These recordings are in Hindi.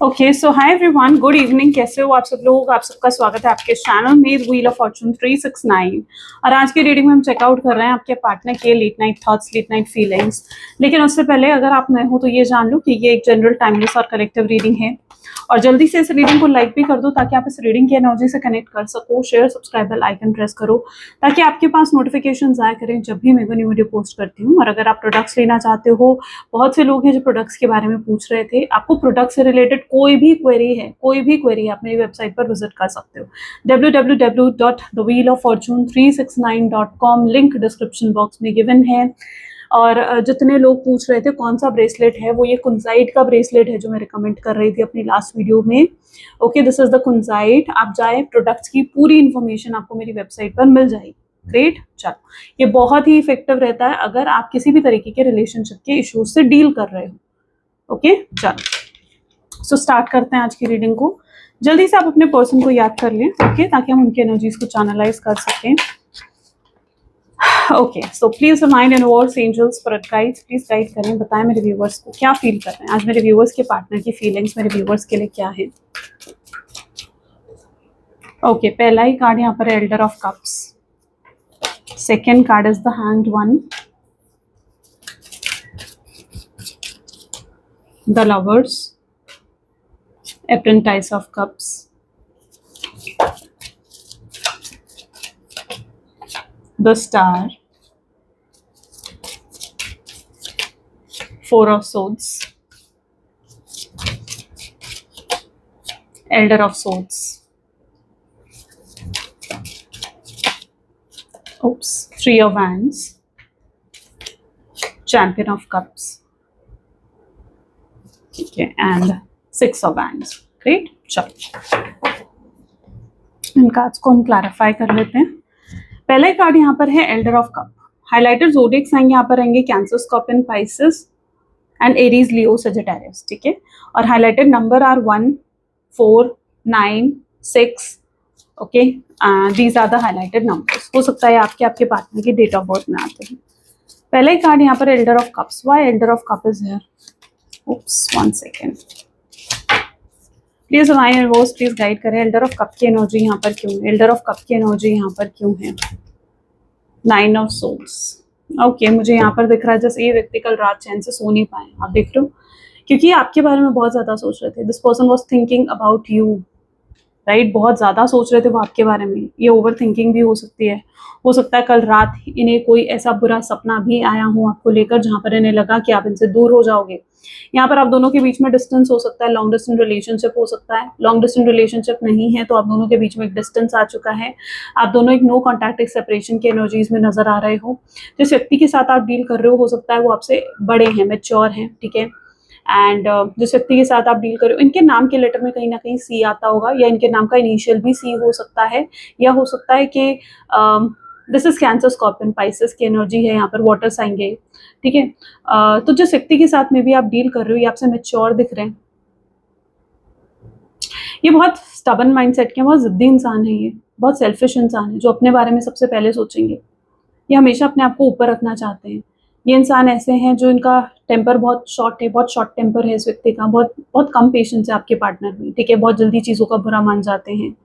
Okay so hi everyone, good evening. कैसे हो आप सब लोग? आप सबका स्वागत है आपके चैनल में व्हील ऑफ फॉर्चून 369। और आज की रीडिंग में हम चेकआउट कर रहे हैं आपके पार्टनर के late night thoughts, late night feelings. लेकिन उससे पहले अगर आप नए हो तो ये जान लो कि ये एक जनरल, टाइमलेस और कलेक्टिव रीडिंग है। और जल्दी से इस रीडिंग को लाइक भी कर दो ताकि आप इस रीडिंग की एनर्जी से कनेक्ट कर सको। Share, subscribe, bell icon press करो ताकि आपके पास नोटिफिकेशन आया करें जब भी मैं कोई न्यू वीडियो पोस्ट करती हूँ। और अगर आप प्रोडक्ट्स लेना चाहते हो, बहुत से लोग हैं जो प्रोडक्ट्स के बारे में पूछ रहे थे, आपको प्रोडक्ट से रिलेटेड कोई भी क्वेरी है, आप मेरी वेबसाइट पर विजिट कर सकते हो www.thewheeloffortune369.com। लिंक डिस्क्रिप्शन बॉक्स में गिवन है। और जितने लोग पूछ रहे थे कौन सा ब्रेसलेट है, वो ये कुंजाइट का ब्रेसलेट है जो मैं रिकमेंड कर रही थी अपनी लास्ट वीडियो में। Okay, this is the kunzite. आप जाए, प्रोडक्ट्स की पूरी इंफॉर्मेशन आपको मेरी वेबसाइट पर मिल जाएगी। ग्रेट। चलो, ये बहुत ही इफेक्टिव रहता है अगर आप किसी भी तरीके के रिलेशनशिप के इश्यूज से डील कर रहे हो। ओके, चलो सो स्टार्ट करते हैं आज की रीडिंग को। जल्दी से आप अपने पर्सन को याद कर लें, ओके, ताकि हम उनकी एनर्जीज को चैनलाइज कर सकें। Okay, so please mind universe, angels, spirit guides, please guide करें, बताएं मेरे व्यूवर्स को क्या फील कर रहे हैं आज। मेरे व्यूवर्स के पार्टनर की फीलिंग्स मेरे व्यूवर्स के लिए क्या है। ओके, पहला ही कार्ड यहाँ पर है elder of cups. Second card is the hanged one, the lovers, apprentice of cups, the star, four of swords, elder of swords, oops, three of wands, champion of cups, ठीक है, and six of wands. Great. चलो, इन कार्ड्स को हम क्लैरिफाई कर लेते हैं। पहला ही कार्ड यहाँ पर है elder of cup. Highlighted zodiac sign यहाँ पर रहेंगे Cancer, Scorpion, Pisces and Aries, Leo, Sagittarius. ठीक है, और highlighted number are 1, 4, 9, 6। Okay, these are the highlighted numbers. हो सकता है आपके पार्टनर की डेट ऑफ बर्थ में आते हैं। पहला ही कार्ड यहाँ पर Elder of cups. Why Elder of cup is here? Oops, 1 second. Please हमारे यूनिवर्स प्लीज गाइड करें, एल्डर ऑफ कप की एनर्जी यहाँ पर क्यों है? एल्डर ऑफ कप की एनर्जी यहाँ पर क्यों है? 9 ऑफ सोल्स। ओके, मुझे यहाँ पर दिख रहा है जैसे ये व्यक्ति कल रात चैन से सो नहीं पाए। आप देख रहे हो, क्योंकि आपके बारे में बहुत ज्यादा सोच रहे थे। This person was thinking about you, right? बहुत ज्यादा सोच रहे थे वो आपके बारे में। ये ओवर थिंकिंग भी हो सकती है। हो सकता है कल रात इन्हें कोई ऐसा बुरा सपना भी आया हो आपको लेकर जहां पर इन्हें लगा कि आप इनसे दूर हो जाओगे। यहाँ पर आप दोनों के बीच में डिस्टेंस हो सकता है, लॉन्ग डिस्टेंस रिलेशनशिप हो सकता है। लॉन्ग डिस्टेंस रिलेशनशिप नहीं है तो आप दोनों के बीच में एक डिस्टेंस आ चुका है। आप दोनों एक नो कॉन्टैक्ट, एक सेपरेशन की एनर्जीज में नजर आ रहे हो। जिस व्यक्ति के साथ आप डील कर रहे हो सकता है वो आपसे बड़े हैं, मैच्योर हैं, ठीक है। एंड जिस व्यक्ति के साथ आप डील कर रहे हो, इनके नाम के लेटर में कहीं ना कहीं सी आता होगा, या इनके नाम का इनिशियल भी सी हो सकता है, या हो सकता है कि this is cancer, Scorpion, Pisces की एनर्जी है यहाँ पर, वाटर साइन है, ठीक है। तो जिस व्यक्ति के साथ में भी आप डील कर रहे हो ये आपसे मैच्योर दिख रहे हैं। ये बहुत स्टबन माइंडसेट के, बहुत जिद्दी इंसान है, ये बहुत सेल्फिश इंसान है जो अपने बारे में सबसे पहले सोचेंगे। ये हमेशा अपने आप को ऊपर रखना चाहते हैं। ये इंसान ऐसे हैं जो इनका टेम्पर बहुत शॉर्ट है, बहुत शॉर्ट टेम्पर है इस व्यक्ति का, बहुत बहुत कम पेशेंस है आपके पार्टनर में, ठीक है। बहुत जल्दी चीज़ों का बुरा मान जाते हैं,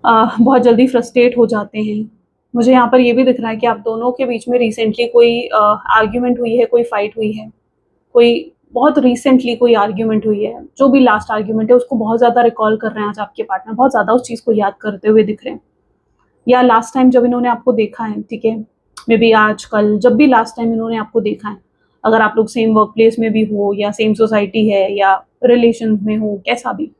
बहुत जल्दी फ्रस्ट्रेट हो जाते हैं। मुझे यहाँ पर ये भी दिख रहा है कि आप दोनों के बीच में रिसेंटली कोई आर्ग्यूमेंट हुई है, कोई फाइट हुई है, कोई बहुत रिसेंटली कोई आर्ग्यूमेंट हुई है। जो भी लास्ट आर्ग्यूमेंट है उसको बहुत ज़्यादा रिकॉल कर रहे हैं आज आपके पार्टनर, बहुत ज़्यादा उस चीज़ को याद करते हुए दिख रहे हैं। या लास्ट टाइम जब इन्होंने आपको देखा है, ठीक है, मे बी आज कल, जब भी लास्ट टाइम इन्होंने आपको देखा है, अगर आप लोग सेम वर्क प्लेस में भी हो या सेम सोसाइटी है या रिलेशन में हो, कैसा भी,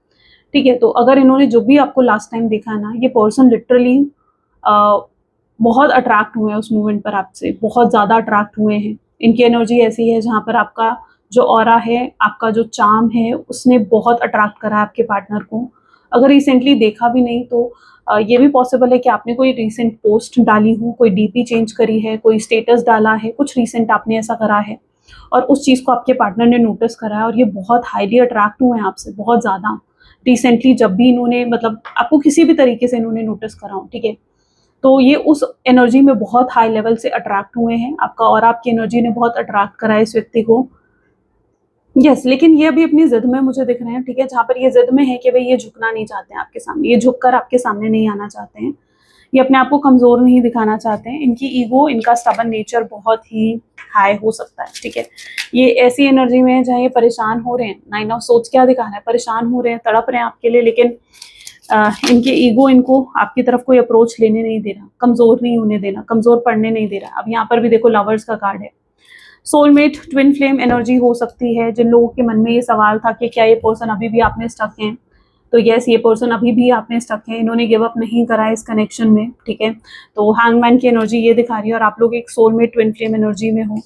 ठीक है, तो अगर इन्होंने जो भी आपको लास्ट टाइम देखा है ना, ये पर्सन लिटरली बहुत अट्रैक्ट हुए हैं उस मूवमेंट पर आपसे, बहुत ज़्यादा अट्रैक्ट हुए हैं। इनकी एनर्जी ऐसी है जहाँ पर आपका जो ऑरा है, आपका जो चार्म है, उसने बहुत अट्रैक्ट करा है आपके पार्टनर को। अगर रिसेंटली देखा भी नहीं तो ये भी पॉसिबल है कि आपने कोई रिसेंट पोस्ट डाली हो, कोई डीपी चेंज करी है, कोई स्टेटस डाला है, कुछ रिसेंट आपने ऐसा करा है और उस चीज़ को आपके पार्टनर ने नोटिस करा है और ये बहुत हाईली अट्रैक्ट हुए हैं आपसे, बहुत ज़्यादा। रिसेंटली जब भी इन्होंने, मतलब आपको किसी भी तरीके से इन्होंने नोटिस करा हो, ठीक है, तो ये उस एनर्जी में बहुत हाई लेवल से अट्रैक्ट हुए हैं आपका, और आपकी एनर्जी ने बहुत अट्रैक्ट करा है इस व्यक्ति को। यस, लेकिन ये अभी अपनी ज़िद में मुझे दिख रहे हैं, ठीक है? जहाँ पर ये ज़िद में है कि भई ये झुकना नहीं चाहते हैं आपके सामने, ये झुककर आपके सामने नहीं आना चाहते हैं। ये अपने आप को कमज़ोर नहीं दिखाना चाहते हैं। इनकी ईगो, इनका स्टबर्न नेचर बहुत ही हाई हो सकता है, ठीक है? ये ऐसी एनर्जी में है जहाँ ये परेशान हो रहे हैं, 9 ऑफ सोर्ड्स क्या दिखा रहा है? परेशान हो रहे हैं, तड़प रहे हैं आपके लिए, लेकिन इनके ईगो इनको आपकी तरफ कोई अप्रोच लेने नहीं दे रहा, कमज़ोर नहीं होने देना, कमज़ोर पड़ने नहीं दे रहा। अब यहाँ पर भी देखो लवर्स का कार्ड है। सोलमेट, ट्विन फ्लेम एनर्जी हो सकती है। जिन लोगों के मन में ये सवाल था कि क्या ये पर्सन अभी भी आप में स्टक हैं, तो यस, ये पर्सन अभी भी आप में स्टक है। इन्होंने गिव अप नहीं करा है इस कनेक्शन में, ठीक है? तो हैंगमैन की एनर्जी ये दिखा रही है और आप लोग एक सोलमेट ट्विन फ्लेम एनर्जी में हो।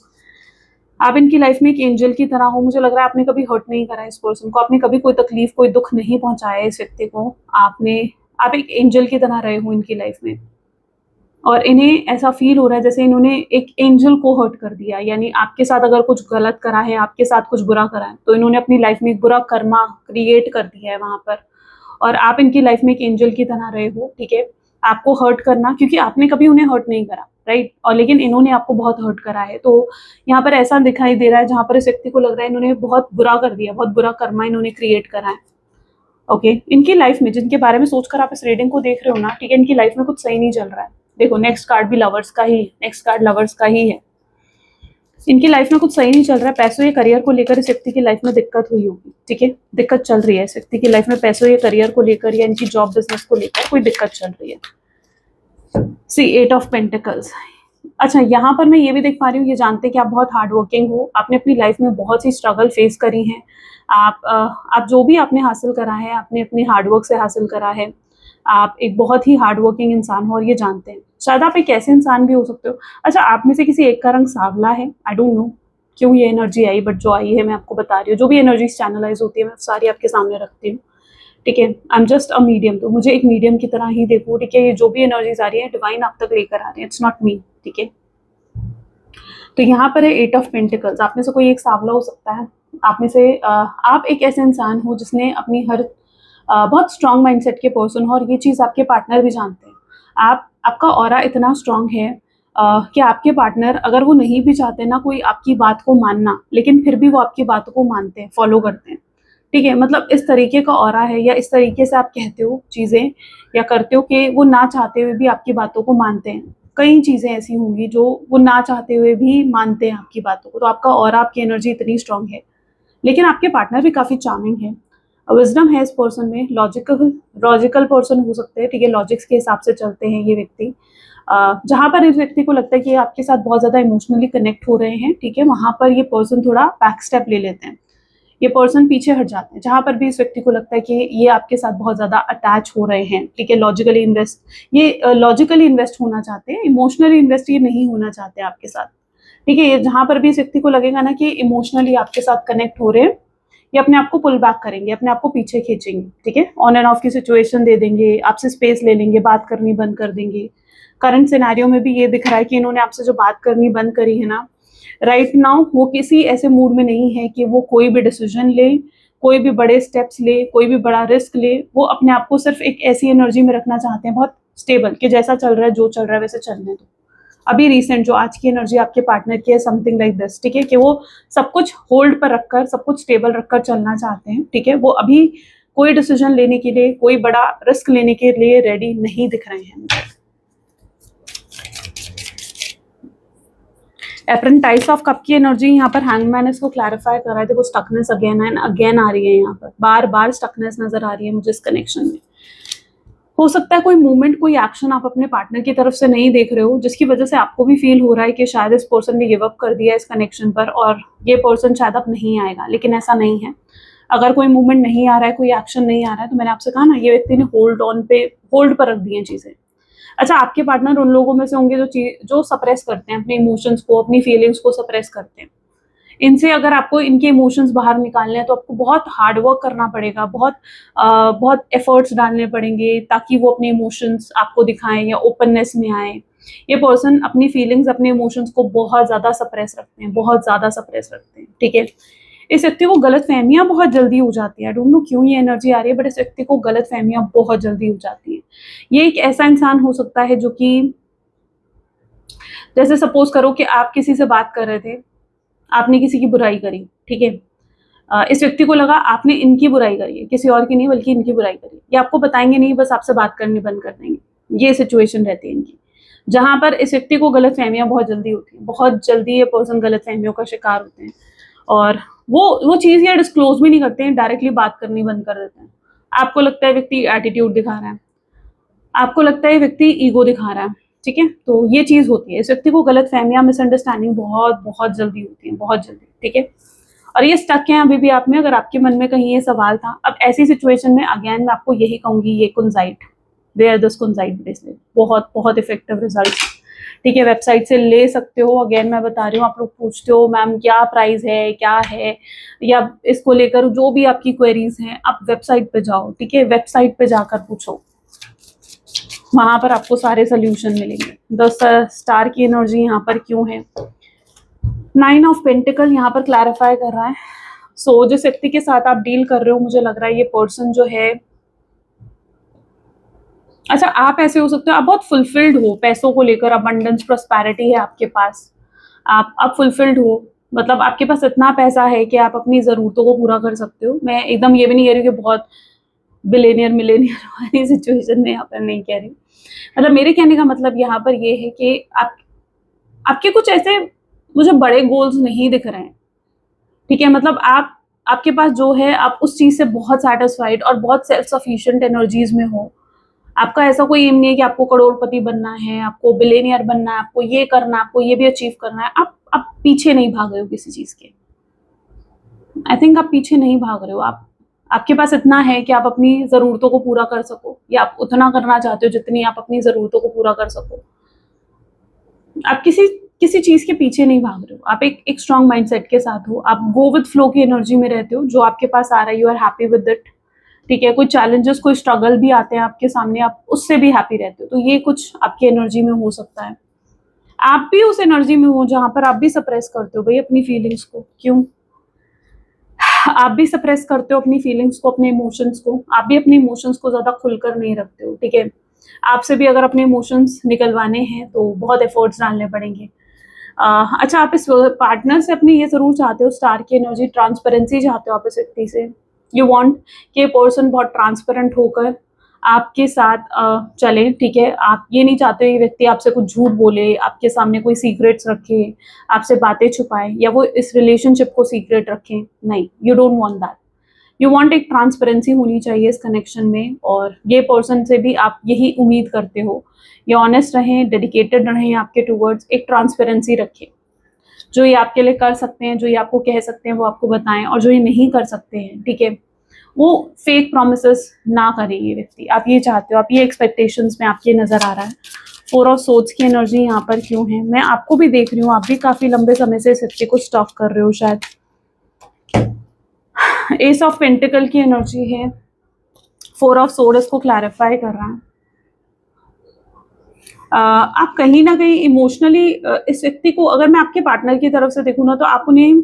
आप इनकी लाइफ में एक एंजल की तरह हो। मुझे लग रहा है आपने कभी हर्ट नहीं करा इस पर्सन को, आपने कभी कोई तकलीफ, कोई दुख नहीं पहुंचाया इस व्यक्ति को। आप एक एंजल की तरह रहे हो इनकी लाइफ में, और इन्हें ऐसा फील हो रहा है जैसे इन्होंने एक एंजल को हर्ट कर दिया। यानी आपके साथ अगर कुछ गलत करा है, आपके साथ कुछ बुरा करा है, तो इन्होंने अपनी लाइफ में एक बुरा कर्मा क्रिएट कर दिया है वहां पर, और आप इनकी लाइफ में एक एंजल की तरह रहे हो, ठीक है? आपको हर्ट करना, क्योंकि आपने कभी उन्हें हर्ट नहीं करा, राइट? और लेकिन इन्होंने आपको बहुत हर्ट करा है। तो यहाँ पर ऐसा दिखाई दे रहा है जहां पर इस व्यक्ति को लग रहा है इन्होंने बहुत बुरा कर दिया, बहुत बुरा कर्मा इन्होंने क्रिएट करा है। ओके, इनकी लाइफ में जिनके बारे में सोचकर आप इस रीडिंग को देख रहे हो ना, ठीक है, इनकी लाइफ में कुछ सही नहीं चल रहा है। देखो नेक्स्ट कार्ड भी लवर्स का ही, नेक्स्ट कार्ड लवर्स का ही है। इनकी लाइफ में कुछ सही नहीं चल रहा है। पैसों या करियर को लेकर इस व्यक्ति की लाइफ में दिक्कत हुई होगी, ठीक है? दिक्कत चल रही है इस व्यक्ति की लाइफ में, पैसों या करियर को लेकर या इनकी जॉब बिजनेस को लेकर कोई दिक्कत चल रही है। सी 8 ऑफ पेंटिकल्स। अच्छा, यहाँ पर मैं ये भी देख पा रही हूँ, ये जानते हैं कि आप बहुत हार्ड वर्किंग हो, आपने अपनी लाइफ में बहुत सी स्ट्रगल फेस करी हैं। आप जो भी आपने हासिल करा है, आपने अपने हार्डवर्क से हासिल करा है। आप एक बहुत ही हार्ड वर्किंग इंसान हो और ये जानते हैं। शायद आप एक ऐसे इंसान भी हो सकते हो। अच्छा, आप में से किसी एक का रंग सांवला है। आई डोंट नो क्यों ये एनर्जी आई, बट जो आई है मैं आपको बता रही हूँ। जो भी एनर्जीज चैनलाइज होती है मैं सारी आपके सामने रखती हूँ, ठीक है? I am just a medium, तो मुझे एक मीडियम की तरह ही देखो, ठीक है? ये जो भी एनर्जीज आ रही है डिवाइन आप तक लेकर आ रही है, इट्स नॉट मी, ठीक है? तो यहाँ पर है 8 ऑफ पेंटिकल्स। आप में से कोई एक सांवला हो सकता है। आप में से आप एक ऐसे इंसान हो जिसने अपनी हर बहुत स्ट्रांग माइंडसेट के पर्सन हो, और ये चीज़ आपके पार्टनर भी जानते हैं। आपका ऑरा इतना स्ट्रांग है कि आपके पार्टनर अगर वो नहीं भी चाहते ना कोई आपकी बात को मानना, लेकिन फिर भी वो आपकी बातों को मानते हैं, फॉलो करते हैं, ठीक है? मतलब इस तरीके का ऑरा है, या इस तरीके से आप कहते हो चीज़ें या करते हो कि वो ना चाहते हुए भी आपकी बातों को मानते हैं। कई चीज़ें ऐसी होंगी जो वो ना चाहते हुए भी मानते हैं आपकी बातों को। तो आपका ऑरा, आपकी एनर्जी इतनी स्ट्रांग है, लेकिन आपके पार्टनर भी काफ़ी चार्मिंग है। विज़डम है इस पर्सन में, लॉजिकल पर्सन हो सकते हैं, ठीक है? लॉजिक्स के हिसाब से चलते हैं ये व्यक्ति। जहाँ पर इस व्यक्ति को लगता है कि ये आपके साथ बहुत ज़्यादा इमोशनली कनेक्ट हो रहे हैं, ठीक है? वहाँ पर ये पर्सन थोड़ा बैक स्टेप ले लेते हैं। ये पर्सन पीछे हट जाते हैं। जहाँ पर भी इस व्यक्ति को लगता है कि ये आपके साथ बहुत ज़्यादा अटैच हो रहे हैं, ठीक है? लॉजिकली इन्वेस्ट होना चाहते हैं, इमोशनली इन्वेस्ट ये नहीं होना चाहते आपके साथ, ठीक है? ये जहाँ पर भी इस व्यक्ति को लगेगा ना कि इमोशनली आपके साथ कनेक्ट हो रहे हैं, ये अपने आप को पुल बैक करेंगे, अपने आप को पीछे खींचेंगे, ठीक है? ऑन एंड ऑफ की सिचुएशन दे देंगे, आपसे स्पेस ले लेंगे, बात करनी बंद कर देंगे। करंट सिनेरियो में भी ये दिख रहा है कि इन्होंने आपसे जो बात करनी बंद करी है ना, राइट नाउ वो किसी ऐसे मूड में नहीं है कि वो कोई भी डिसीजन ले, कोई भी बड़े स्टेप्स ले, कोई भी बड़ा रिस्क ले। वो अपने आप को सिर्फ एक ऐसी एनर्जी में रखना चाहते हैं, बहुत स्टेबल, कि जैसा चल रहा है, जो चल रहा है वैसे चलने दो। अभी रिसेंट जो आज की एनर्जी आपके पार्टनर की है, समथिंग लाइक दिस, ठीक है? कि वो सब कुछ होल्ड पर रखकर, सब कुछ स्टेबल रखकर चलना चाहते हैं, ठीक है? वो अभी कोई डिसीजन लेने के लिए, कोई बड़ा रिस्क लेने के लिए रेडी नहीं दिख रहे हैं। एप्रेंटाइज ऑफ कप की एनर्जी यहाँ पर हैंगमैन इसको क्लैरिफाई कर रहा है। देखो स्टकनेस अगेन एंड अगेन आ रही है, यहाँ पर बार बार स्टकनेस नजर आ रही है मुझे इस कनेक्शन में। हो सकता है कोई मूवमेंट, कोई एक्शन आप अपने पार्टनर की तरफ से नहीं देख रहे हो, जिसकी वजह से आपको भी फील हो रहा है कि शायद इस पर्सन ने गिव अप कर दिया इस कनेक्शन पर और ये पर्सन शायद अब नहीं आएगा, लेकिन ऐसा नहीं है। अगर कोई मूवमेंट नहीं आ रहा है, कोई एक्शन नहीं आ रहा है, तो मैंने आपसे कहा ना, ये व्यक्ति ने होल्ड पर रख दी हैं चीजें। अच्छा, आपके पार्टनर उन लोगों में से होंगे जो सप्रेस करते हैं अपने इमोशंस को, अपनी फीलिंग्स को सप्रेस करते हैं। इनसे अगर आपको इनके इमोशंस बाहर निकालने हैं तो आपको बहुत हार्ड वर्क करना पड़ेगा, बहुत एफर्ट्स डालने पड़ेंगे ताकि वो अपने इमोशंस आपको दिखाएं या ओपननेस में आए। ये पर्सन अपनी फीलिंग्स, अपने इमोशंस को बहुत ज़्यादा सप्रेस रखते हैं, बहुत ज़्यादा सप्रेस रखते हैं, ठीक है? इस व्यक्ति को गलत फहमियाँ बहुत जल्दी हो जाती है। आई डोंट नो क्यों ये एनर्जी आ रही है, बट इस व्यक्ति को गलत फहमियाँ बहुत जल्दी हो जाती हैं। ये एक ऐसा इंसान हो सकता है जो कि, जैसे सपोज करो कि आप किसी से बात कर रहे थे, आपने किसी की बुराई करी, ठीक है? इस व्यक्ति को लगा आपने इनकी बुराई करी है, किसी और की नहीं बल्कि इनकी बुराई करी है। ये आपको बताएंगे नहीं, बस आपसे बात करनी बंद कर देंगे। ये सिचुएशन रहती है इनकी, जहां पर इस व्यक्ति को गलतफहमियां बहुत जल्दी होती हैं, बहुत जल्दी ये पर्सन गलतफहमियों का शिकार होते हैं, और वो चीज़ ये डिस्क्लोज भी नहीं करते हैं, डायरेक्टली बात करनी बंद कर देते हैं। आपको लगता है व्यक्ति एटीट्यूड दिखा रहा है, आपको लगता है व्यक्ति ईगो दिखा रहा है, ठीक है? तो ये चीज़ होती है। इस व्यक्ति को गलतफहमियां, मिसअंडरस्टैंडिंग बहुत जल्दी होती है, बहुत जल्दी, ठीक है? और ये स्टक है अभी भी आप में। अगर आपके मन में कहीं ये सवाल था, अब ऐसी सिचुएशन में अगेन मैं आपको यही कहूंगी, ये कुंजाइट, वेयर दिस कुंजाइट ब्रेसलेट, बहुत इफेक्टिव रिजल्ट, ठीक है? वेबसाइट से ले सकते हो। अगेन मैं बता रही हूँ, आप लोग पूछते हो मैम क्या प्राइस है, क्या है, या इसको लेकर जो भी आपकी क्वेरीज हैं, आप वेबसाइट पे जाओ, ठीक है? वेबसाइट पे जाकर पूछो, वहां पर आपको सारे सोल्यूशन मिलेंगे। 10 स्टार की एनर्जी यहाँ पर क्यों है? 9 ऑफ पेंटिकल यहाँ पर क्लैरिफाई कर रहा है। सो जिस व्यक्ति के साथ आप डील कर रहे हो, मुझे लग रहा है ये पर्सन जो है, अच्छा आप ऐसे हो सकते हो, आप बहुत फुलफिल्ड हो पैसों को लेकर, अबंडेंस प्रॉस्पेरिटी है आपके पास, आप फुलफिल्ड हो, मतलब आपके पास इतना पैसा है कि आप अपनी ज़रूरतों को पूरा कर सकते हो। मैं एकदम ये भी नहीं कह रही कि बहुत बिलियनियर मिलेनियर वाली सिचुएशन में यहाँ पर नहीं कह रही। मतलब मेरे कहने का मतलब यहाँ पर ये है कि आपके कुछ ऐसे मुझे बड़े गोल्स नहीं दिख रहे हैं, ठीक है? मतलब आपके पास जो है, आप उस चीज़ से बहुत सैटिस्फाइड और बहुत सेल्फ सफिशिएंट एनर्जीज में हो। आपका ऐसा कोई एम नहीं है कि आपको करोड़पति बनना है, आपको बिलियनियर बनना है, आपको ये करना है, आपको ये भी अचीव करना है। आप पीछे नहीं भाग रहे हो किसी चीज़ के। आई थिंक आप पीछे नहीं भाग रहे हो। आपके पास इतना है कि आप अपनी ज़रूरतों को पूरा कर सको, या आप उतना करना चाहते हो जितनी आप अपनी ज़रूरतों को पूरा कर सको। आप किसी चीज़ के पीछे नहीं भाग रहे हो। आप एक स्ट्रॉन्ग माइंडसेट के साथ हो। आप गो विद फ्लो की एनर्जी में रहते हो। जो आपके पास आ रहा है, you are happy with it, ठीक है? कोई चैलेंजेस, कोई स्ट्रगल भी आते हैं आपके सामने, आप उससे भी हैप्पी रहते हो। तो ये कुछ आपकी एनर्जी में हो सकता है। आप भी उस एनर्जी में हो जहाँ पर आप भी सप्रेस करते हो भाई अपनी फीलिंग्स को। क्यों? आप भी सप्रेस करते हो अपनी फीलिंग्स को, अपने इमोशंस को। आप भी अपने इमोशंस को ज़्यादा खुलकर नहीं रखते हो, ठीक है? आपसे भी अगर अपने इमोशंस निकलवाने हैं तो बहुत एफर्ट्स डालने पड़ेंगे। अच्छा, आप इस पार्टनर से अपनी ये ज़रूर चाहते हो, स्टार की एनर्जी, ट्रांसपेरेंसी चाहते हो आप इस व्यक्ति से। यू वांट कि ये पर्सन बहुत ट्रांसपेरेंट होकर आपके साथ चले, ठीक है? आप ये नहीं चाहते ये व्यक्ति आपसे कुछ झूठ बोले, आपके सामने कोई सीक्रेट्स रखे, आपसे बातें छुपाए, या वो इस रिलेशनशिप को सीक्रेट रखें। नहीं, you don't want that. You want एक ट्रांसपेरेंसी होनी चाहिए इस कनेक्शन में, और ये पर्सन से भी आप यही उम्मीद करते हो। ये ऑनेस्ट रहें, डेडिकेटेड रहें आपके टूवर्ड्स, एक ट्रांसपेरेंसी रखें। जो ये आपके लिए कर सकते हैं, जो ये आपको कह सकते हैं, वो आपको बताएं, और जो ये नहीं कर सकते हैं, ठीक है, वो फेक प्रोमिसेस ना करें ये व्यक्ति। आप ये चाहते हो, आप ये एक्सपेक्टेशंस में आपके नज़र आ रहा है। 4 ऑफ सोर्ड्स की एनर्जी यहाँ पर क्यों है? मैं आपको भी देख रही हूँ, आप भी काफ़ी लंबे समय से इस व्यक्ति को स्टफ कर रहे हो शायद। एस ऑफ पेंटिकल की एनर्जी है। 4 ऑफ सोर्ड इसको क्लैरिफाई कर रहा है। आप कहीं ना कहीं इमोशनली इस व्यक्ति को, अगर मैं आपके पार्टनर की तरफ से देखूँ ना, तो आप उन्हें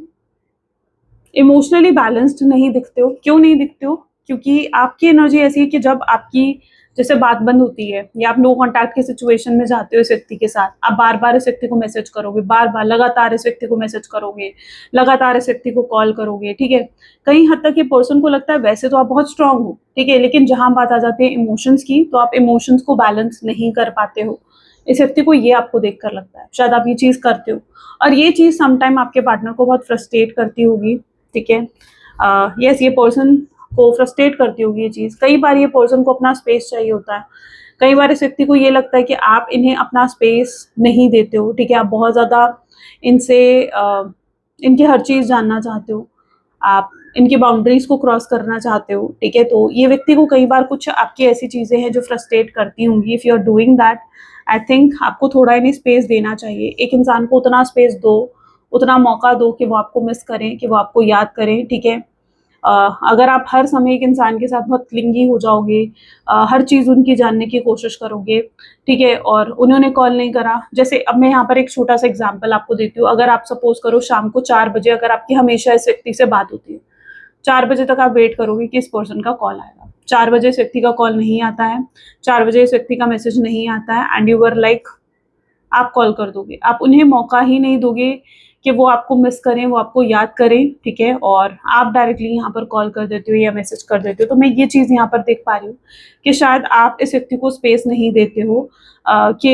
इमोशनली बैलेंस्ड नहीं दिखते हो। क्यों नहीं दिखते हो? क्योंकि आपकी एनर्जी ऐसी है कि जब आपकी जैसे बात बंद होती है, या आप नो कॉन्टैक्ट की सिचुएशन में जाते हो इस व्यक्ति के साथ, आप बार बार इस व्यक्ति को मैसेज करोगे, बार बार लगातार इस व्यक्ति को मैसेज करोगे, लगातार इस व्यक्ति को कॉल करोगे, ठीक है? कहीं हद तक ये पर्सन को लगता है वैसे तो आप बहुत स्ट्रांग हो, ठीक है, लेकिन जहां बात आ जाती है इमोशंस की, तो आप इमोशंस को बैलेंस नहीं कर पाते हो। इस व्यक्ति को ये आपको देखकर लगता है, शायद आप ये चीज करते हो, और ये चीज समटाइम आपके पार्टनर को बहुत फ्रस्ट्रेट करती होगी, ठीक है? यस, ये पर्सन को फ्रस्ट्रेट करती होगी ये चीज़। कई बार ये पर्सन को अपना स्पेस चाहिए होता है। कई बार इस व्यक्ति को ये लगता है कि आप इन्हें अपना स्पेस नहीं देते हो, ठीक है? आप बहुत ज़्यादा इनसे इनकी हर चीज़ जानना चाहते हो, आप इनकी बाउंड्रीज को क्रॉस करना चाहते हो, ठीक है? तो ये व्यक्ति को कई बार कुछ आपकी ऐसी चीज़ें हैं जो फ्रस्ट्रेट करती होंगी। If you are doing that, I think आपको थोड़ा इन्हें स्पेस देना चाहिए। एक इंसान को उतना स्पेस दो, उतना मौका दो कि वो आपको मिस करें, कि वो आपको याद करें, ठीक है? अगर आप हर समय एक इंसान के साथ बहुत क्लिंगी हो जाओगे, हर चीज़ उनकी जानने की कोशिश करोगे, ठीक है, और उन्होंने कॉल नहीं करा, जैसे अब मैं यहाँ पर एक छोटा सा एग्जांपल आपको देती हूँ। अगर आप सपोज करो शाम को 4 बजे अगर आपकी हमेशा इस व्यक्ति से बात होती है, 4 बजे तक आप वेट करोगे कि इस पर्सन का कॉल आएगा। 4 बजे इस व्यक्ति का कॉल नहीं आता है, 4 बजे इस व्यक्ति का मैसेज नहीं आता है, एंड यू वर लाइक, आप कॉल कर दोगे। आप उन्हें मौका ही नहीं दोगे कि वो आपको मिस करें, वो आपको याद करें, ठीक है, और आप डायरेक्टली यहाँ पर कॉल कर देते हो या मैसेज कर देते हो। तो मैं ये चीज़ यहाँ पर देख पा रही हूँ कि शायद आप इस व्यक्ति को स्पेस नहीं देते हो कि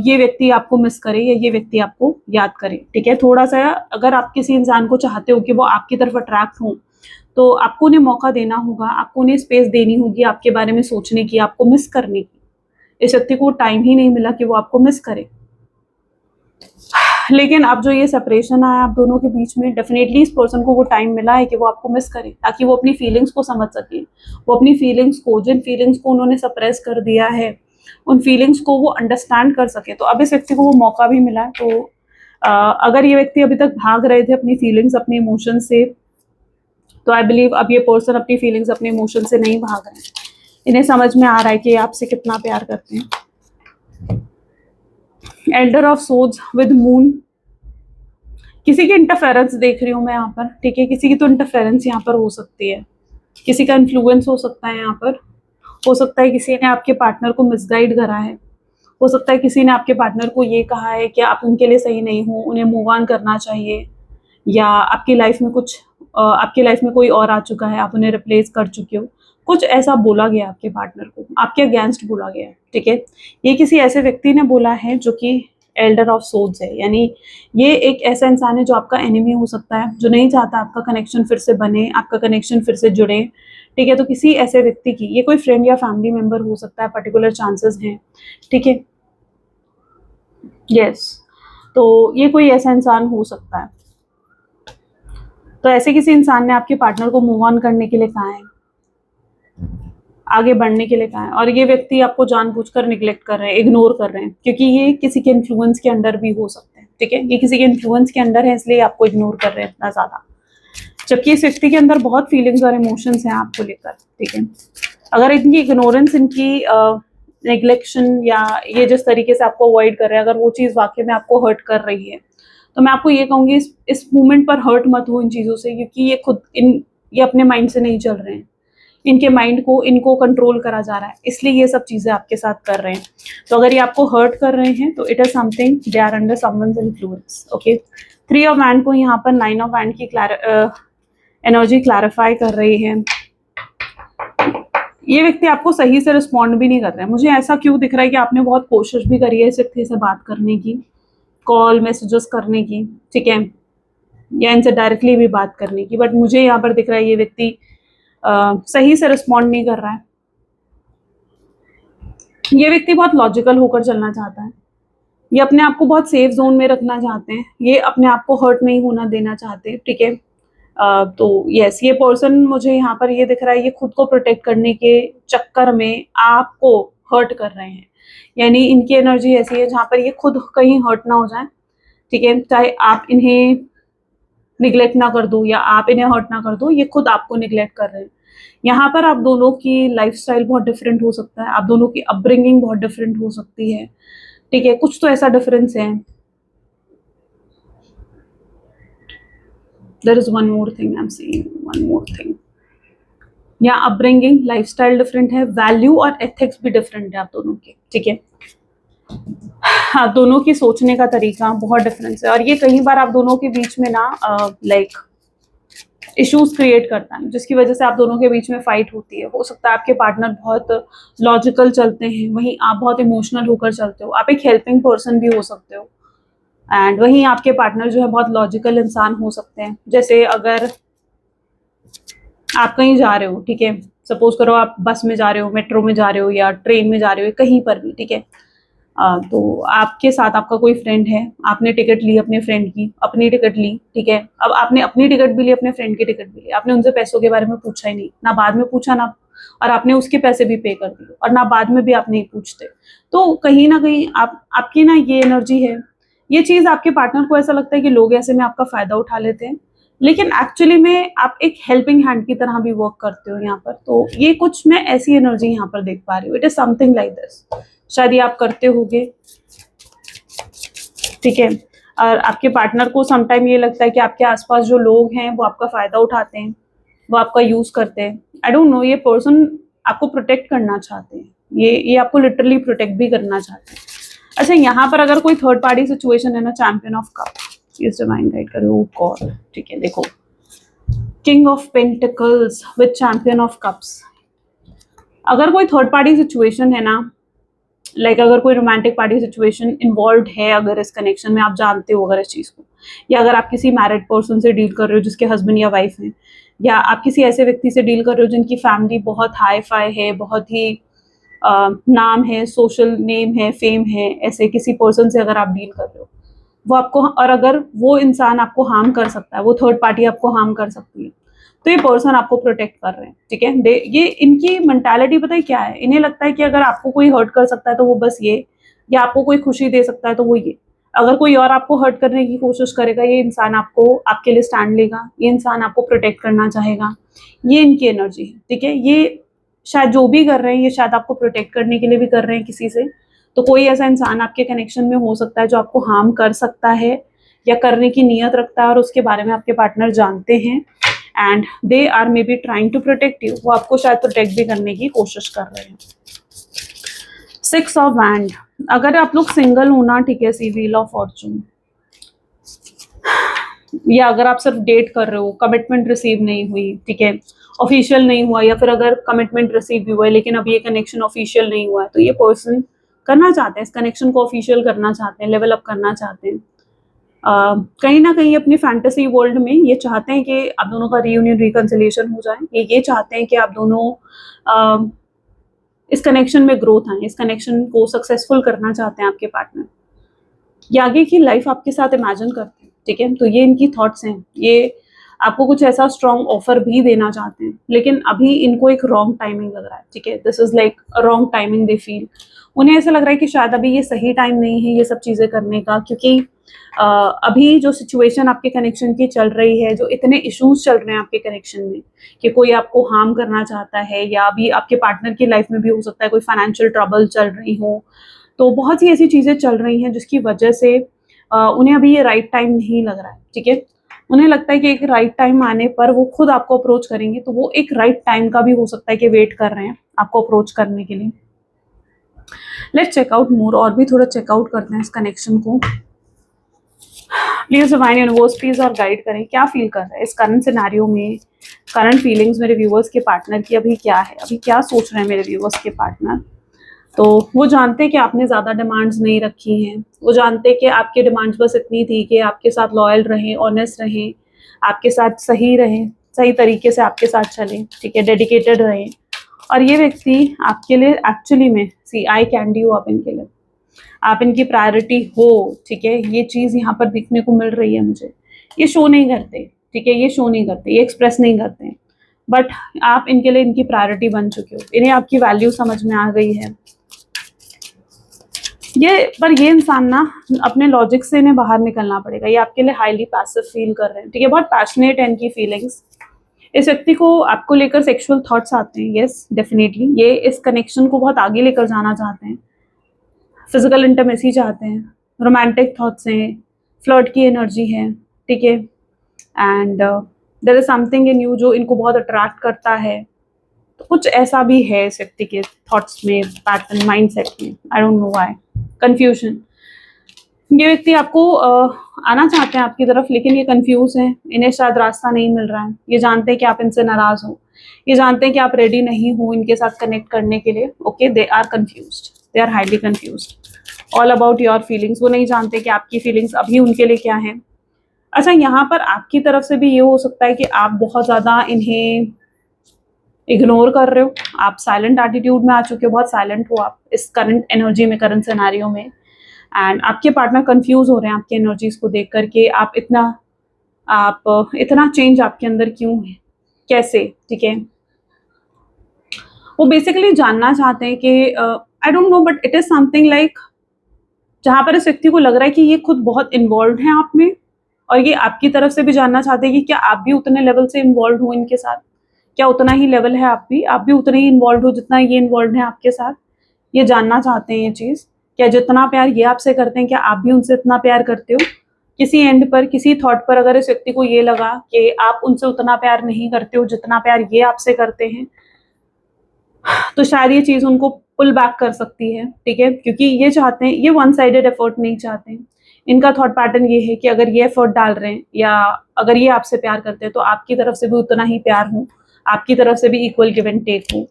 ये व्यक्ति आपको मिस करे या ये व्यक्ति आपको याद करे, ठीक है। थोड़ा सा अगर आप किसी इंसान को चाहते हो कि वो आपकी तरफ अट्रैक्ट हो, तो आपको उन्हें मौका देना होगा, आपको उन्हें स्पेस देनी होगी आपके बारे में सोचने की, आपको मिस करने की। इस व्यक्ति को टाइम ही नहीं मिला कि वो आपको मिस करे। लेकिन अब जो ये सेपरेशन आया आप दोनों के बीच में, डेफिनेटली इस पर्सन को वो टाइम मिला है कि वो आपको मिस करे, ताकि वो अपनी फीलिंग्स को समझ सके। वो अपनी फीलिंग्स को, जिन फीलिंग्स को उन्होंने सप्रेस कर दिया है, उन फीलिंग्स को वो अंडरस्टैंड कर सके। तो अब इस व्यक्ति को वो मौका भी मिला है। तो अगर ये व्यक्ति अभी तक भाग रहे थे अपनी फीलिंग्स, अपने इमोशन से, तो आई बिलीव अब ये पर्सन अपनी फीलिंग्स, अपने इमोशन से नहीं भाग रहे हैं। इन्हें समझ में आ रहा है कि आपसे कितना प्यार करते हैं। Elder of swords with moon, किसी की इंटरफेरेंस देख रही हूँ मैं यहाँ पर, ठीक है। किसी की तो इंटरफेरेंस यहाँ पर हो सकती है, किसी का इन्फ्लुएंस हो सकता है यहाँ पर। हो सकता है किसी ने आपके पार्टनर को मिसगाइड करा है, हो सकता है किसी ने आपके पार्टनर को ये कहा है कि आप उनके लिए सही नहीं हो, उन्हें मूव ऑन करना चाहिए, या आपकी लाइफ में कुछ आपकी लाइफ में कोई और आ चुका है, आप उन्हें रिप्लेस कर चुके हो। कुछ ऐसा बोला गया आपके पार्टनर को, आपके अगेंस्ट बोला गया है, ठीक है। ये किसी ऐसे व्यक्ति ने बोला है जो कि एल्डर ऑफ सोर्ड्स है, यानी ये एक ऐसा इंसान है जो आपका एनिमी हो सकता है, जो नहीं चाहता आपका कनेक्शन फिर से बने, आपका कनेक्शन फिर से जुड़े, ठीक है। तो किसी ऐसे व्यक्ति की, ये कोई फ्रेंड या फैमिली मेंबर हो सकता है, पर्टिकुलर चांसेस हैं, ठीक है। यस, तो ये कोई ऐसा इंसान हो सकता है। तो ऐसे किसी इंसान ने आपके पार्टनर को मूव ऑन करने के लिए कहा है, आगे बढ़ने के लिए कहा है, और ये व्यक्ति आपको जानबूझकर निग्लेक्ट कर रहे हैं, इग्नोर कर रहे हैं, क्योंकि ये किसी के इन्फ्लुएंस के अंडर भी हो सकते हैं, ठीक है। ये किसी के इन्फ्लुएंस के अंडर है, इसलिए आपको इग्नोर कर रहे हैं इतना ज्यादा, जबकि इस व्यक्ति के अंदर बहुत फीलिंग्स और इमोशंस हैं आपको लेकर, ठीक है। अगर इनकी इग्नोरेंस, इनकी नेग्लेक्शन, या ये जिस तरीके से आपको अवॉइड कर रहे हैं, अगर वो चीज़ वाकई में आपको हर्ट कर रही है, तो मैं आपको ये कहूँगी इस मोमेंट पर हर्ट मत हो इन चीज़ों से, क्योंकि ये अपने माइंड से नहीं चल रहे हैं। इनके माइंड को, इनको कंट्रोल करा जा रहा है, इसलिए ये सब चीज़ें आपके साथ कर रहे हैं। तो अगर ये आपको हर्ट कर रहे हैं, तो it is something, they are under someone's influence, okay. 3 of wand को यहाँ पर 9 ऑफ वैंड की एनर्जी क्लैरिफाई कर रही है। ये व्यक्ति आपको सही से रिस्पॉन्ड भी नहीं कर रहे हैं। मुझे ऐसा क्यों दिख रहा है कि आपने बहुत कोशिश भी करी है इस व्यक्ति से बात करने की, कॉल मैसेजेस करने की, ठीक है, या इनसे डायरेक्टली भी बात करने की, बट मुझे यहाँ पर दिख रहा है ये व्यक्ति सही से रिस्पॉन्ड नहीं कर रहा है। ये व्यक्ति बहुत लॉजिकल होकर चलना चाहता है, ये अपने आप को बहुत सेफ जोन में रखना चाहते हैं, ये अपने आप को हर्ट नहीं होना देना चाहते, ठीक है। तो यस, ये पर्सन मुझे यहाँ पर ये दिख रहा है, ये खुद को प्रोटेक्ट करने के चक्कर में आपको हर्ट कर रहे हैं। यानी इनकी एनर्जी ऐसी है जहाँ पर ये खुद कहीं हर्ट ना हो जाए, ठीक है। चाहे आप इन्हें निग्लेक्ट ना कर दो या आप इन्हें हर्ट ना कर दो, ये खुद आपको निग्लेक्ट कर रहे हैं। यहाँ पर आप दोनों की लाइफस्टाइल बहुत डिफरेंट हो सकता है, आप दोनों की अपब्रिंगिंग बहुत डिफरेंट हो सकती है, ठीक है। कुछ तो ऐसा डिफरेंस है। There is one more thing I'm seeing, one more thing. यहाँ अपब्रिंगिंग, लाइफस्टाइल डिफरेंट है, वैल्यू और एथिक्स भी डिफरेंट है आप दोनों के, ठीक है। हाँ, दोनों की सोचने का तरीका बहुत डिफरेंस है, और ये कई बार आप दोनों के बीच में ना लाइक इश्यूज क्रिएट करता है, जिसकी वजह से आप दोनों के बीच में फाइट होती है। हो सकता है आपके पार्टनर बहुत लॉजिकल चलते हैं, वहीं आप बहुत इमोशनल होकर चलते हो। आप एक हेल्पिंग पर्सन भी हो सकते हो, एंड वहीं आपके पार्टनर जो है बहुत लॉजिकल इंसान हो सकते हैं। जैसे अगर आप कहीं जा रहे हो, ठीक है, सपोज करो आप बस में जा रहे हो, मेट्रो में जा रहे हो, या ट्रेन में जा रहे हो, कहीं पर भी, ठीक है। तो आपके साथ आपका कोई फ्रेंड है, आपने टिकट ली अपने फ्रेंड की, अपनी टिकट ली, ठीक है। अब आपने अपनी टिकट भी ली, अपने फ्रेंड की टिकट भी ली, आपने उनसे पैसों के बारे में पूछा ही नहीं, ना बाद में पूछा, ना, और आपने उसके पैसे भी पे कर दिए, और ना बाद में भी आप नहीं पूछते। तो कहीं ना कहीं आपकी ना ये एनर्जी है, ये चीज़ आपके पार्टनर को ऐसा लगता है कि लोग ऐसे में आपका फ़ायदा उठा लेते हैं, लेकिन एक्चुअली में आप एक हेल्पिंग हैंड की तरह भी वर्क करते हो यहाँ पर। तो ये कुछ मैं ऐसी एनर्जी यहाँ पर देख पा रही हूँ। It is something like this, शायद ये आप करते होगे, ठीक है। और आपके पार्टनर को समटाइम ये लगता है कि आपके आसपास जो लोग हैं वो आपका फ़ायदा उठाते हैं, वो आपका यूज़ करते हैं। आई डोंट नो, ये पर्सन आपको प्रोटेक्ट करना चाहते हैं, ये आपको लिटरली प्रोटेक्ट भी करना चाहते हैं। अच्छा, यहाँ पर अगर कोई थर्ड पार्टी सिचुएशन है ना, champion of cup, please divine guide करो गॉड। ठीक है, देखो king of pentacles with champion of cups. अगर कोई थर्ड पार्टी सिचुएशन है ना, लाइक अगर कोई रोमांटिक पार्टी सिचुएशन इन्वॉल्व है अगर इस कनेक्शन में, आप जानते हो अगर इस चीज़ को, या अगर आप किसी मैरिड पर्सन से डील कर रहे हो जिसके हस्बैंड या वाइफ हैं, या आप किसी ऐसे व्यक्ति से डील कर रहे हो जिनकी फैमिली बहुत हाई फाई है, बहुत ही नाम है, सोशल नेम है, फेम है, ऐसे किसी पर्सन से अगर आप डील कर रहे हो, वो आपको, और अगर वो इंसान आपको हार्म कर सकता है, वो थर्ड पार्टी आपको हार्म कर सकती है, तो ये पर्सन आपको प्रोटेक्ट कर रहे हैं। ठीक है, ये इनकी मेंटालिटी पता है क्या है, इन्हें लगता है कि अगर आपको कोई हर्ट कर सकता है तो वो बस ये, या आपको कोई खुशी दे सकता है तो वो ये, अगर कोई और आपको हर्ट करने की कोशिश करेगा, ये इंसान आपको, आपके लिए स्टैंड लेगा, ये इंसान आपको प्रोटेक्ट करना चाहेगा, ये इनकी एनर्जी है। ठीक है, ये शायद जो भी कर रहे हैं, ये शायद आपको प्रोटेक्ट करने के लिए भी कर रहे हैं किसी से। तो कोई ऐसा इंसान आपके कनेक्शन में हो सकता है जो आपको हार्म कर सकता है या करने की नीयत रखता है, और उसके बारे में आपके पार्टनर जानते हैं, and they are maybe trying to protect you, वो आपको शायद प्रोटेक्ट भी करने की कोशिश कर रहे हैं। 6 ऑफ वैंड, अगर आप लोग सिंगल हो ना, ठीक है, सी व्हील ऑफ फॉर्चून, या अगर आप सिर्फ डेट कर रहे हो, कमिटमेंट रिसीव नहीं हुई, ठीक है, ऑफिशियल नहीं हुआ, या फिर अगर कमिटमेंट रिसीव भी हुआ है लेकिन अब ये कनेक्शन ऑफिशियल नहीं हुआ है, तो ये पर्सन करना चाहते हैं, इस कनेक्शन को ऑफिशियल करना चाहते हैं, लेवल अप करना चाहते हैं। कहीं ना कहीं अपनी फैंटेसी वर्ल्ड में ये चाहते हैं कि आप दोनों का रीयूनियन, रिकंसिलिएशन हो जाए, ये चाहते हैं कि आप दोनों इस कनेक्शन में ग्रोथ आए, इस कनेक्शन को सक्सेसफुल करना चाहते हैं आपके पार्टनर, ये आगे की लाइफ आपके साथ इमेजिन करते हैं। ठीक है, तो ये इनकी थॉट्स हैं, ये आपको कुछ ऐसा स्ट्रॉन्ग ऑफर भी देना चाहते हैं, लेकिन अभी इनको एक रॉन्ग टाइमिंग लग रहा है। ठीक है, this is like wrong timing they feel, उन्हें ऐसा लग रहा है कि शायद अभी ये सही टाइम नहीं है ये सब चीज़ें करने का, क्योंकि अभी जो सिचुएशन आपके कनेक्शन की चल रही है, जो इतने इश्यूज चल रहे हैं आपके कनेक्शन में, कि कोई आपको हार्म करना चाहता है, या अभी आपके पार्टनर की लाइफ में भी हो सकता है कोई फाइनेंशियल ट्रबल चल रही हो, तो बहुत सी ऐसी चीज़ें चल रही हैं जिसकी वजह से उन्हें अभी ये राइट टाइम नहीं लग रहा है। ठीक है, उन्हें लगता है कि एक राइट टाइम आने पर वो खुद आपको अप्रोच करेंगे, तो वो एक राइट टाइम का भी हो सकता है कि वेट कर रहे हैं आपको अप्रोच करने के लिए। लेट्स चेकआउट मोर, और भी थोड़ा चेकआउट करते हैं इस कनेक्शन को। प्लीज डिवाइन यूनिवर्स प्लीज और गाइड करें, क्या फील कर रहे हैं इस करंट सिनेरियो में, करंट फीलिंग्स मेरे व्यूवर्स के पार्टनर की अभी क्या है, अभी क्या सोच रहे हैं मेरे व्यूवर्स के पार्टनर। तो वो जानते हैं कि आपने ज़्यादा डिमांड्स नहीं रखी हैं, वो जानते हैं कि आपकी डिमांड्स बस इतनी थी कि आपके साथ लॉयल रहें, ऑनेस्ट रहें, आपके साथ सही रहें, सही तरीके से आपके साथ चलें, ठीक है, डेडिकेटेड रहें। और ये व्यक्ति आपके लिए एक्चुअली में, सी आई कैंडी हो आप इनके लिए, आप इनकी प्रायोरिटी हो। ठीक है, ये चीज़ यहाँ पर दिखने को मिल रही है मुझे। ये शो नहीं करते, ठीक है, ये शो नहीं करते, ये एक्सप्रेस नहीं करते, बट आप इनके लिए इनकी प्रायोरिटी बन चुके हो, इन्हें आपकी वैल्यू समझ में आ गई है। ये इंसान ना, अपने लॉजिक से इन्हें बाहर निकलना पड़ेगा, ये आपके लिए हाईली पैसिव फील कर रहे हैं। ठीक है, बहुत पैशनेट है इनकी फीलिंग्स। इस व्यक्ति को आपको लेकर सेक्सुअल थॉट्स आते हैं, यस डेफिनेटली, ये इस कनेक्शन को बहुत आगे लेकर जाना चाहते हैं, फिजिकल इंटीमेसी चाहते हैं, रोमांटिक थॉट्स हैं, फ्लर्ट की एनर्जी है। ठीक है, and there is something in you जो इनको बहुत अट्रैक्ट करता है, तो कुछ ऐसा भी है इस व्यक्ति के थॉट्स में, पैटर्न, माइंडसेट में, I don't know why, confusion. ये व्यक्ति आपको आना चाहते हैं आपकी तरफ, लेकिन ये कंफ्यूज हैं, इन्हें शायद रास्ता नहीं मिल रहा है, ये जानते हैं कि आप इनसे नाराज हो, ये जानते हैं कि आप रेडी नहीं हो इनके साथ कनेक्ट करने के लिए। Okay, they are confused, they are highly confused all about your feelings. वो नहीं जानते कि आपकी फीलिंग्स अभी उनके लिए क्या है। अच्छा, यहाँ पर आपकी तरफ से भी ये हो सकता है कि आप बहुत ज़्यादा इन्हें इग्नोर कर रहे हो, आप साइलेंट एटीट्यूड में आ चुके हो, बहुत साइलेंट हो आप इस करंट एनर्जी में, करंट सिनेरियो में, एंड आपके पार्टनर कंफ्यूज हो रहे हैं आपकी एनर्जीज को देख करके, आप इतना चेंज आपके अंदर क्यों है, कैसे। ठीक है, वो बेसिकली जानना चाहते हैं कि I don't know, but it is something like, जहाँ पर इस व्यक्ति को लग रहा है कि ये खुद बहुत इन्वॉल्व हैं आप में, और ये आपकी तरफ से भी जानना चाहते हैं कि क्या आप भी उतने लेवल से इन्वॉल्व हो इनके साथ, क्या उतना ही लेवल है आप भी उतने ही इन्वॉल्व हो जितना ये इन्वॉल्व है आपके साथ। ये जानना चाहते हैं ये चीज़, क्या जितना प्यार ये आपसे करते हैं क्या आप भी उनसे इतना प्यार करते हो। किसी एंड पर, किसी थॉट पर अगर इस व्यक्ति को ये लगा कि आप उनसे उतना प्यार नहीं करते हो जितना प्यार ये आपसे करते हैं, तो शायद ये चीज़ उनको पुल बैक कर सकती है। ठीक है, क्योंकि ये चाहते हैं, ये वन साइडेड एफर्ट नहीं चाहते हैं, इनका थॉट पैटर्न ये है कि अगर ये एफर्ट डाल रहे हैं या अगर ये आपसे प्यार करते हैं तो आपकी तरफ से भी उतना ही प्यार हो, आपकी तरफ से भी इक्वल गिव एंड टेक हो।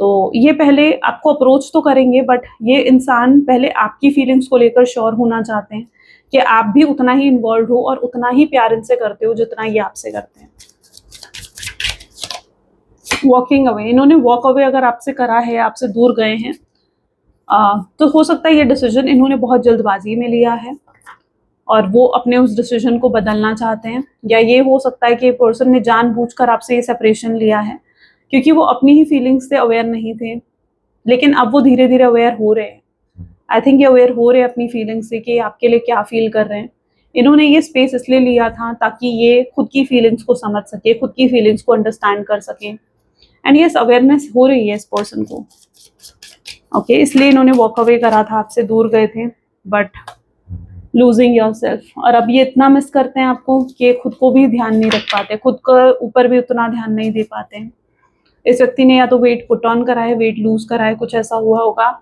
तो ये पहले आपको अप्रोच तो करेंगे, बट ये इंसान पहले आपकी फीलिंग्स को लेकर श्योर होना चाहते हैं कि आप भी उतना ही इन्वॉल्व हो और उतना ही प्यार इनसे करते हो जितना ये आपसे करते हैं। वॉकिंग अवे, इन्होंने वॉक अवे अगर आपसे करा है, आपसे दूर गए हैं, तो हो सकता है ये डिसीजन इन्होंने बहुत जल्दबाजी में लिया है और वो अपने उस डिसीजन को बदलना चाहते हैं। या ये हो सकता है कि पर्सन ने जानबूझकर आपसे ये सेपरेशन लिया है क्योंकि वो अपनी ही फीलिंग्स से अवेयर नहीं थे, लेकिन अब वो धीरे धीरे अवेयर हो रहे हैं। आई थिंक ये अवेयर हो रहे हैं अपनी फीलिंग्स से कि आपके लिए क्या फील कर रहे हैं। इन्होंने ये स्पेस इसलिए लिया था ताकि ये खुद की फीलिंग्स को समझ सके, खुद की फीलिंग्स को अंडरस्टैंड कर सके, एंड ये अवेयरनेस हो रही है इस पर्सन को। ओके, इसलिए इन्होंने वॉक अवे करा था, आपसे दूर गए थे, बट लूजिंग योरसेल्फ। और अब ये इतना मिस करते हैं आपको कि खुद को भी ध्यान नहीं रख पाते, खुद के ऊपर भी उतना ध्यान नहीं दे पाते हैं। इस व्यक्ति ने या तो वेट पुट ऑन करा है, वेट लूज करा है, कुछ ऐसा हुआ होगा,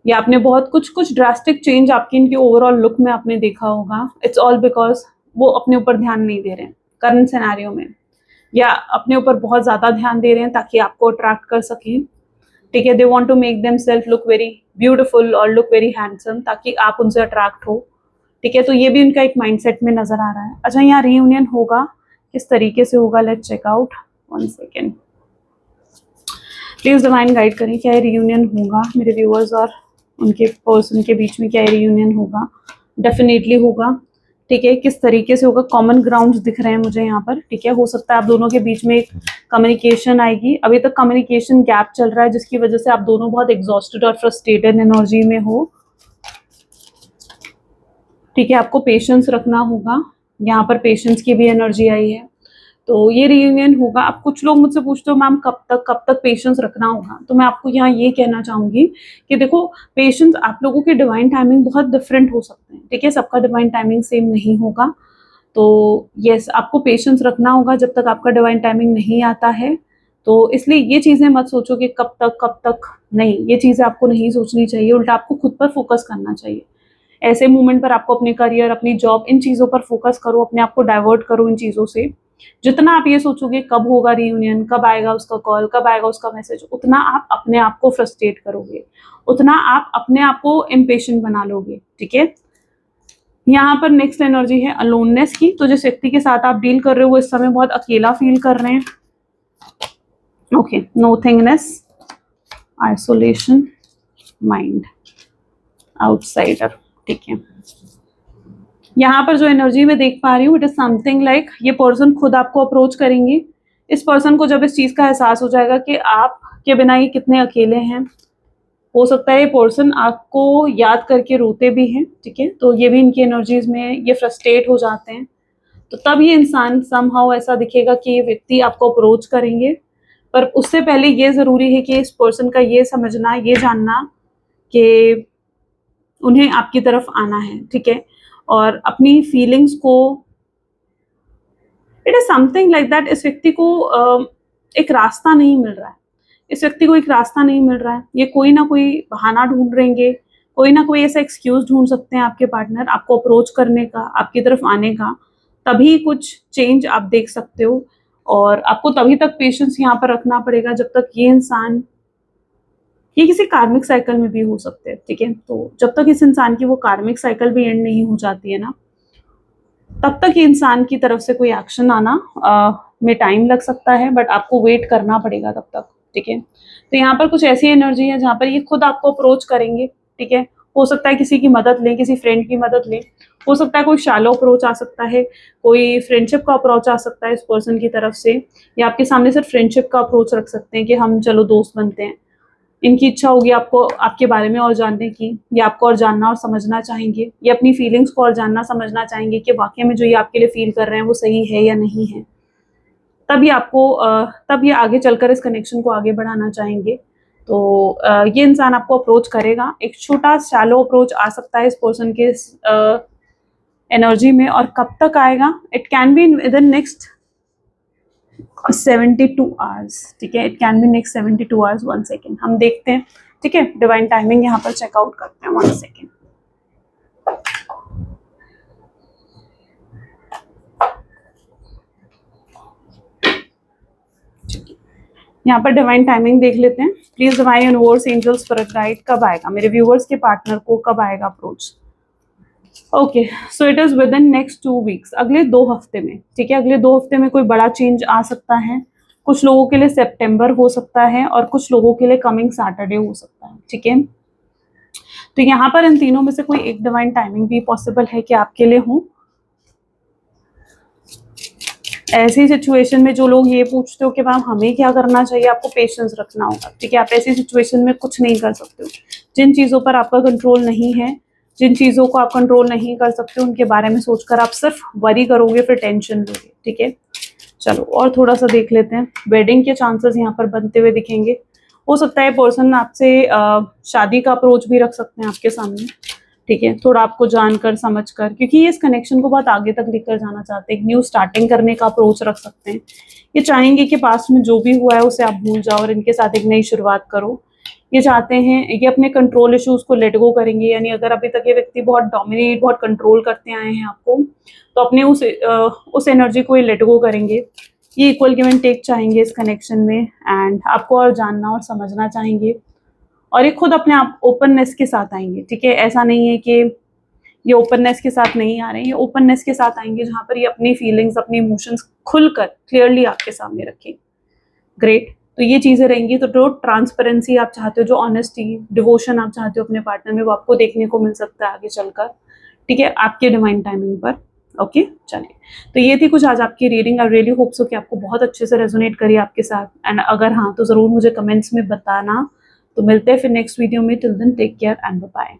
या आपने बहुत कुछ ड्रास्टिक चेंज आपकी इनके ओवरऑल लुक में आपने देखा होगा। इट्स ऑल बिकॉज वो अपने ऊपर ध्यान नहीं दे रहे हैं करंट सिनेरियो में, या अपने ऊपर बहुत ज़्यादा ध्यान दे रहे हैं ताकि आपको अट्रैक्ट कर सकें। ठीक है, they want to make themselves look very beautiful और लुक वेरी हैंडसम ताकि आप उनसे अट्रैक्ट हो। ठीक है, तो ये भी उनका एक माइंडसेट में नजर आ रहा है। अच्छा, यहाँ रीयूनियन होगा, किस तरीके से होगा, let's check out. 1 second, please divine guide करें, क्या ये रीयूनियन होगा मेरे व्यूअर्स और उनके पर्सन के बीच में? क्या ये रीयूनियन होगा? डेफिनेटली होगा। ठीक है, किस तरीके से होगा? कॉमन ग्राउंड्स दिख रहे हैं मुझे यहाँ पर। ठीक है, हो सकता है आप दोनों के बीच में एक कम्युनिकेशन आएगी। अभी तक कम्युनिकेशन गैप चल रहा है जिसकी वजह से आप दोनों बहुत एग्जॉस्टेड और फ्रस्ट्रेटेड एनर्जी में हो। ठीक है, आपको पेशेंस रखना होगा, यहाँ पर पेशेंस की भी एनर्जी आई है। तो ये रियूनियन होगा। अब कुछ लोग मुझसे पूछते हो मैम कब तक पेशेंस रखना होगा, तो मैं आपको यहाँ ये कहना चाहूंगी कि देखो, पेशेंस, आप लोगों के डिवाइन टाइमिंग बहुत डिफरेंट हो सकते हैं। ठीक है, सबका डिवाइन टाइमिंग सेम नहीं होगा। तो यस, आपको पेशेंस रखना होगा जब तक आपका डिवाइन टाइमिंग नहीं आता है। तो इसलिए ये चीज़ें मत सोचो कि कब तक नहीं, ये चीज़ें आपको नहीं सोचनी चाहिए। उल्टा आपको खुद पर फोकस करना चाहिए। ऐसे मोमेंट पर आपको अपने करियर, अपनी जॉब, इन चीज़ों पर फोकस करो, अपने आप को डाइवर्ट करो इन चीज़ों से। जितना आप ये सोचोगे कब होगा रियूनियन, कब आएगा उसका कॉल, कब आएगा उसका मैसेज, उतना आप अपने आप को फ्रस्ट्रेट करोगे, उतना आप अपने आप को इम्पेशेंट बना लोगे। ठीक है, यहाँ पर नेक्स्ट एनर्जी है अलोननेस की। तो जिस व्यक्ति के साथ आप डील कर रहे हो वो इस समय बहुत अकेला फील कर रहे हैं। Okay, nothingness, isolation, mind, outsider. ठीक है, यहाँ पर जो एनर्जी मैं देख पा रही हूँ, इट इज समथिंग लाइक ये पर्सन खुद आपको अप्रोच करेंगे। इस पर्सन को जब इस चीज़ का एहसास हो जाएगा कि आपके बिना ये कितने अकेले हैं, हो सकता है ये पर्सन आपको याद करके रोते भी हैं। ठीक है, तो ये भी इनकी एनर्जीज में ये फ्रस्ट्रेट हो जाते हैं। तो तब ये इंसान समहाउ ऐसा दिखेगा कि ये व्यक्ति आपको अप्रोच करेंगे, पर उससे पहले ये ज़रूरी है कि इस पर्सन का ये समझना, ये जानना कि उन्हें आपकी तरफ आना है। ठीक है, और अपनी फीलिंग्स को, it is something like that, इस व्यक्ति को एक रास्ता नहीं मिल रहा है, इस व्यक्ति को एक रास्ता नहीं मिल रहा है। ये कोई ना कोई बहाना ढूंढ रहेंगे, कोई ना कोई ऐसा एक्सक्यूज ढूंढ सकते हैं आपके पार्टनर आपको अप्रोच करने का, आपकी तरफ आने का। तभी कुछ चेंज आप देख सकते हो, और आपको तभी तक पेशेंस यहाँ पर रखना पड़ेगा जब तक ये इंसान, ये किसी कार्मिक साइकिल में भी हो सकते हैं। ठीक है, तो जब तक इस इंसान की वो कार्मिक साइकिल भी एंड नहीं हो जाती है ना, तब तक ये इंसान की तरफ से कोई एक्शन आना में टाइम लग सकता है, बट आपको वेट करना पड़ेगा तब तक। ठीक है, तो यहाँ पर कुछ ऐसी एनर्जी है जहाँ पर ये खुद आपको अप्रोच करेंगे। ठीक है, हो सकता है किसी की मदद लें, किसी फ्रेंड की मदद लें, हो सकता है कोई शैलो अप्रोच आ सकता है, कोई फ्रेंडशिप का अप्रोच आ सकता है इस पर्सन की तरफ से, या आपके सामने सिर्फ फ्रेंडशिप का अप्रोच रख सकते हैं कि हम चलो दोस्त बनते हैं। इनकी इच्छा होगी आपको, आपके बारे में और जानने की, या आपको और जानना और समझना चाहेंगे, या अपनी फीलिंग्स को और जानना समझना चाहेंगे कि वाकई में जो ये आपके लिए फील कर रहे हैं वो सही है या नहीं है। तब ये आगे चलकर इस कनेक्शन को आगे बढ़ाना चाहेंगे। तो ये इंसान आपको अप्रोच करेगा। एक छोटा शैलो अप्रोच आ सकता है इस पर्सन के एनर्जी में, और कब तक आएगा, it can be with in next 72 hours. ठीक है, it can be next 72 hours. 1 second, हम देखते हैं। ठीक है, डिवाइन टाइमिंग यहाँ पर चेकआउट करते हैं। 1 सेकेंड, यहाँ पर डिवाइन टाइमिंग देख लेते हैं। Please divine universe angels spirit guide कब आएगा मेरे व्यूअर्स के पार्टनर को, कब आएगा approach. Okay, so it is within next 2 weeks, अगले 2 हफ्ते में। ठीक है, अगले 2 हफ्ते में कोई बड़ा चेंज आ सकता है। कुछ लोगों के लिए सितंबर हो सकता है और कुछ लोगों के लिए कमिंग सैटरडे हो सकता है। ठीक है, तो यहाँ पर इन तीनों में से कोई एक डिवाइन टाइमिंग भी पॉसिबल है कि आपके लिए हो। ऐसी सिचुएशन में जो लोग ये पूछते हो कि मैम हमें क्या करना चाहिए, आपको पेशेंस रखना होगा। ठीक है, आप ऐसी सिचुएशन में कुछ नहीं कर सकते हो। जिन चीज़ों पर आपका कंट्रोल नहीं है, जिन चीज़ों को आप कंट्रोल नहीं कर सकते उनके बारे में सोचकर आप सिर्फ वरी करोगे, फिर टेंशन लोगे। ठीक है, चलो और थोड़ा सा देख लेते हैं। वेडिंग के चांसेस यहाँ पर बनते हुए दिखेंगे। हो सकता है पर्सन आपसे शादी का अप्रोच भी रख सकते हैं आपके सामने। ठीक है, थोड़ा आपको जानकर समझकर, क्योंकि ये इस कनेक्शन को बहुत आगे तक लेकर जाना चाहते हैं। न्यू स्टार्टिंग करने का अप्रोच रख सकते हैं। ये चाहेंगे कि पास्ट में जो भी हुआ है उसे आप भूल जाओ और इनके साथ एक नई शुरुआत करो। ये चाहते हैं, ये अपने कंट्रोल इश्यूज को लेट गो करेंगे। यानी अगर अभी तक ये व्यक्ति बहुत डोमिनेट, बहुत कंट्रोल करते आए हैं आपको, तो अपने उस एनर्जी को ये लेट गो करेंगे। ये इक्वल गिव एंड टेक चाहेंगे इस कनेक्शन में, एंड आपको और जानना और समझना चाहेंगे। और ये खुद अपने आप ओपननेस के साथ आएंगे। ठीक है, ऐसा नहीं है कि ये ओपननेस के साथ नहीं आ रहे हैं, ये ओपननेस के साथ आएंगे जहाँ पर ये अपनी फीलिंग्स, अपनी इमोशंस खुलकर क्लियरली आपके सामने रखें। ग्रेट, तो ये चीज़ें रहेंगी। तो जो ट्रांसपेरेंसी आप चाहते हो, जो ऑनेस्टी, डिवोशन आप चाहते हो अपने पार्टनर में, वो आपको देखने को मिल सकता है आगे चलकर। ठीक है, आपके डिवाइन टाइमिंग पर। ओके, चलिए, तो ये थी कुछ आज आपकी reading. I really hope so कि आपको बहुत अच्छे से रेजोनेट करी आपके साथ। एंड अगर हाँ, तो ज़रूर मुझे कमेंट्स में बताना। तो मिलते हैं फिर नेक्स्ट वीडियो में। Till then take care and bye bye.